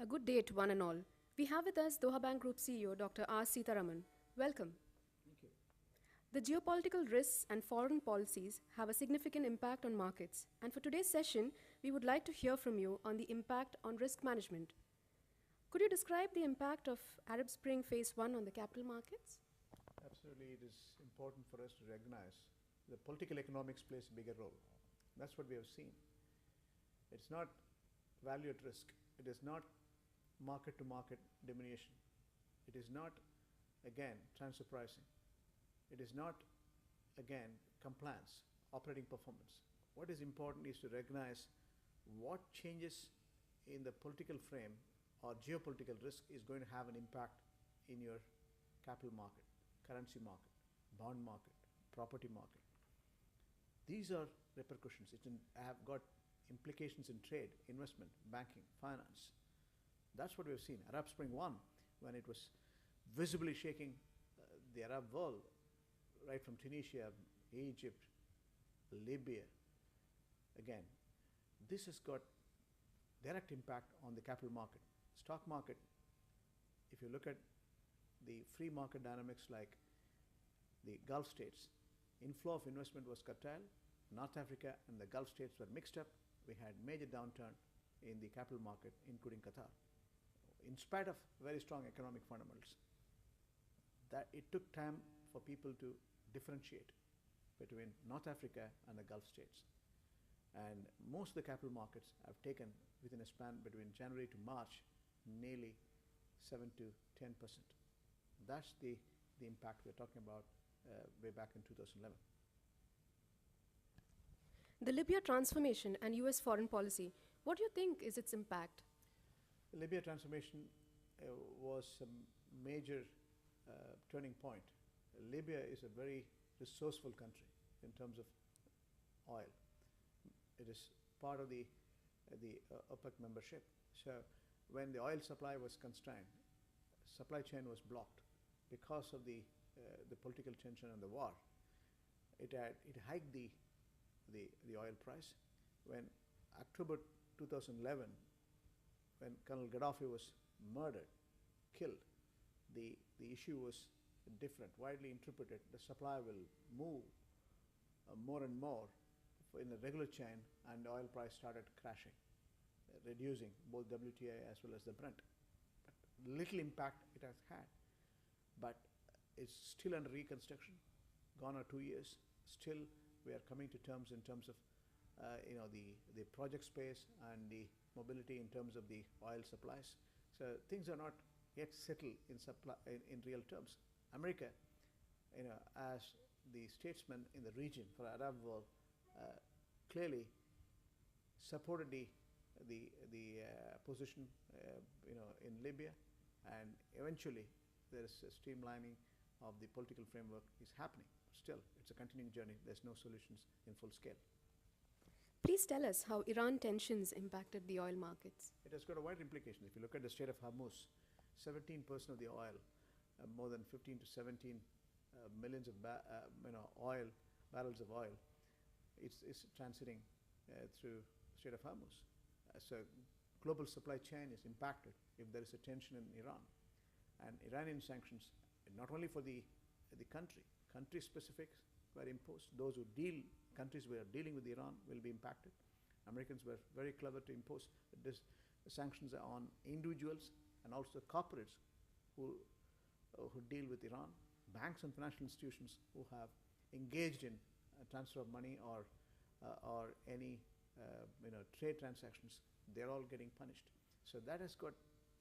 A good day to one and all. We have with us Doha Bank Group CEO Dr. Seetharaman. Welcome. Thank you. The geopolitical risks and foreign policies have a significant impact on markets, and for today's session, we would like to hear from you on the impact on risk management. Could you describe the impact of Arab Spring Phase 1 on the capital markets? Absolutely, it is important for us to recognize the political economics plays a bigger role. That's what we have seen. It's not value at risk. It is not market to market diminution. It is not, again, transfer pricing. It is not, again, compliance, operating performance. What is important is to recognize what changes in the political frame or geopolitical risk is going to have an impact in your capital market, currency market, bond market, property market. These are repercussions. It have got implications in trade, investment, banking, finance. That's what we've seen. Arab Spring 1, when it was visibly shaking the Arab world, right from Tunisia, Egypt, Libya. Again, this has got direct impact on the capital market. Stock market, if you look at the free market dynamics like the Gulf states, inflow of investment was curtailed. North Africa and the Gulf states were mixed up. We had major downturn in the capital market, including Qatar. In spite of very strong economic fundamentals, that it took time for people to differentiate between North Africa and the Gulf states. And most of the capital markets have taken, within a span between January to March, nearly 7 to 10%. That's the impact we're talking about way back in 2011. The Libya transformation and US foreign policy, what do you think is its impact? The Libya transformation was a major turning point. Libya is a very resourceful country in terms of oil. It is part of the OPEC membership. So when the oil supply was constrained, supply chain was blocked because of the political tension and the war. It hiked the oil price. When October 2011, when Colonel Gaddafi was murdered, killed, the issue was different, widely interpreted. The supply will move more and more in the regular chain, and the oil price started crashing, reducing both WTI as well as the Brent. But little impact it has had, but it's still under reconstruction. Gone are 2 years. Still, we are coming to terms in terms of the project space and the mobility in terms of the oil supplies. So things are not yet settled in real terms. America, as the statesman in the region for Arab world, clearly supported the position in Libya, and eventually there is a streamlining of the political framework is happening. Still, it's a continuing journey. There's no solutions in full scale. Please tell us how Iran tensions impacted the oil markets. It has got a wide implication. If you look at the Strait of Hormuz, 17% of the oil, more than 15 to 17 millions of barrels of oil, it's transiting through Strait of Hormuz. So global supply chain is impacted if there is a tension in Iran. And Iranian sanctions, not only for the country specifics were imposed. Those countries who are dealing with Iran will be impacted. Americans were very clever to impose sanctions on individuals and also corporates who deal with Iran. Banks and financial institutions who have engaged in transfer of money or any trade transactions, they're all getting punished. So that has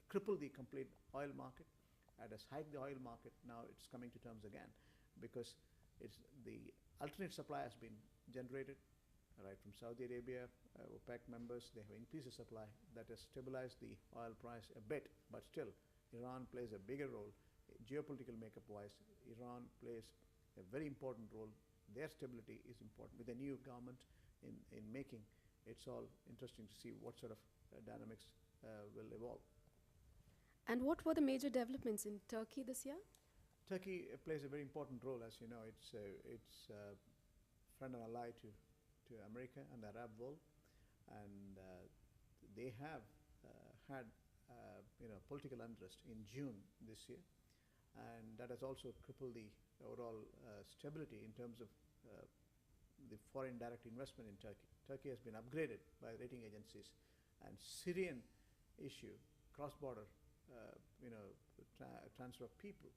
crippled the complete oil market. It has hiked the oil market. Now it's coming to terms again, because the alternate supply has been generated right from Saudi Arabia, OPEC members. They have increased the supply. That has stabilized the oil price a bit, but still Iran plays a bigger role. Geopolitical makeup wise, Iran plays a very important role. Their stability is important. With the new government in making, it's all interesting to see what sort of dynamics will evolve. And what were the major developments in Turkey this year? Turkey plays a very important role. As you know, it's a friend and ally to America and the Arab world, and they have had political unrest in June this year, and that has also crippled the overall stability in terms of the foreign direct investment in Turkey. Turkey has been upgraded by rating agencies, and Syrian issue, cross-border, transfer of people.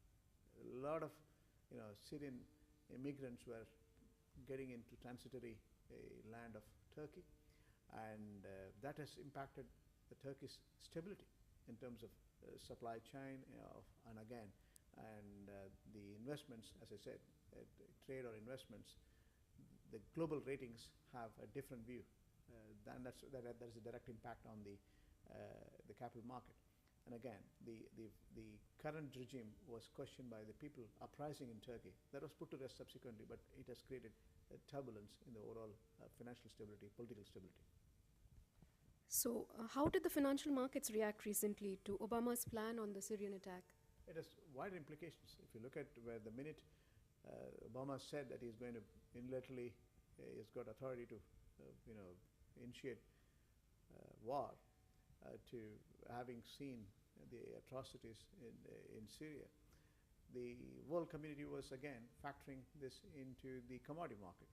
A lot of, Syrian immigrants were getting into transitory land of Turkey, and that has impacted the Turkish stability in terms of supply chain, and again, and the investments, as I said, trade or investments, the global ratings have a different view. Then that is a direct impact on the capital market. And again, the current regime was questioned by the people uprising in Turkey. That was put to rest subsequently, but it has created turbulence in the overall financial stability, political stability. So, how did the financial markets react recently to Obama's plan on the Syrian attack? It has wider implications. If you look at where the minute Obama said that he's going to unilaterally, he's got authority to, initiate war, to having seen the atrocities in Syria, the world community was again factoring this into the commodity market.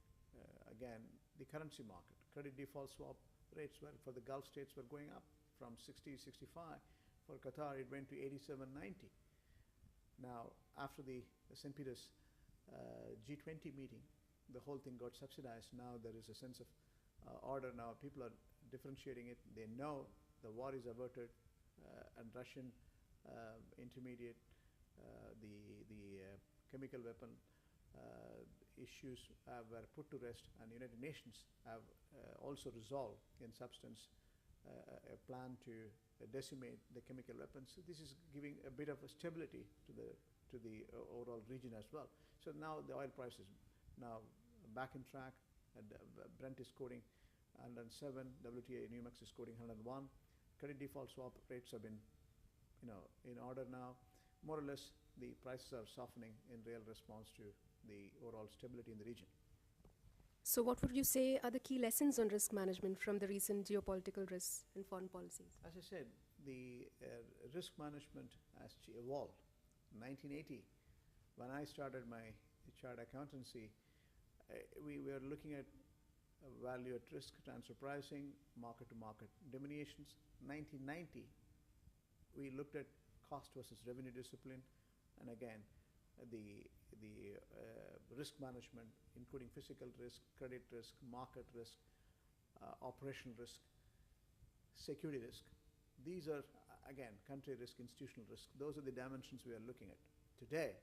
Again, the currency market, credit default swap rates were for the Gulf states were going up from 60, 65. For Qatar, it went to 87, 90. Now, after the St. Peter's G20 meeting, the whole thing got subsidized. Now there is a sense of order. Now people are differentiating it. They know the war is averted, and Russian intermediate, the chemical weapon issues were put to rest, and the United Nations have also resolved in substance a plan to decimate the chemical weapons. So this is giving a bit of a stability to the overall region as well. So now the oil price is now back in track, and Brent is quoting 107, WTI NewMax is quoting 101. Credit default swap rates have been, in order now. More or less, the prices are softening in real response to the overall stability in the region. So, what would you say are the key lessons on risk management from the recent geopolitical risks and foreign policies? As I said, the risk management has evolved. 1980, when I started my chartered accountancy, we were looking at value at risk, transfer pricing, market-to-market diminutions. 1990, we looked at cost versus revenue discipline, and again, the risk management, including physical risk, credit risk, market risk, operational risk, security risk. These are, again, country risk, institutional risk. Those are the dimensions we are looking at. Today,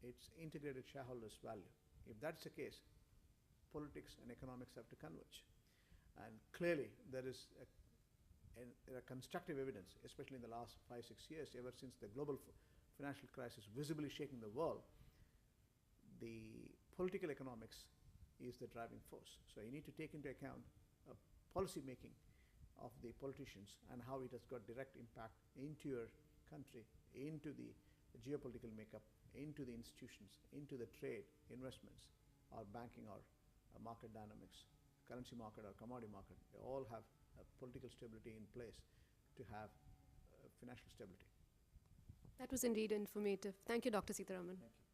it's integrated shareholders' value. If that's the case, politics and economics have to converge. And clearly, there is a constructive evidence, especially in the last 5-6 years, ever since the global financial crisis visibly shaking the world. The political economics is the driving force. So you need to take into account policy making of the politicians and how it has got direct impact into your country, into the geopolitical makeup, into the institutions, into the trade, investments, or banking, or market dynamics, currency market or commodity market. They all have political stability in place to have financial stability. That was indeed informative. Thank you, Dr. Seetharaman. Thank you.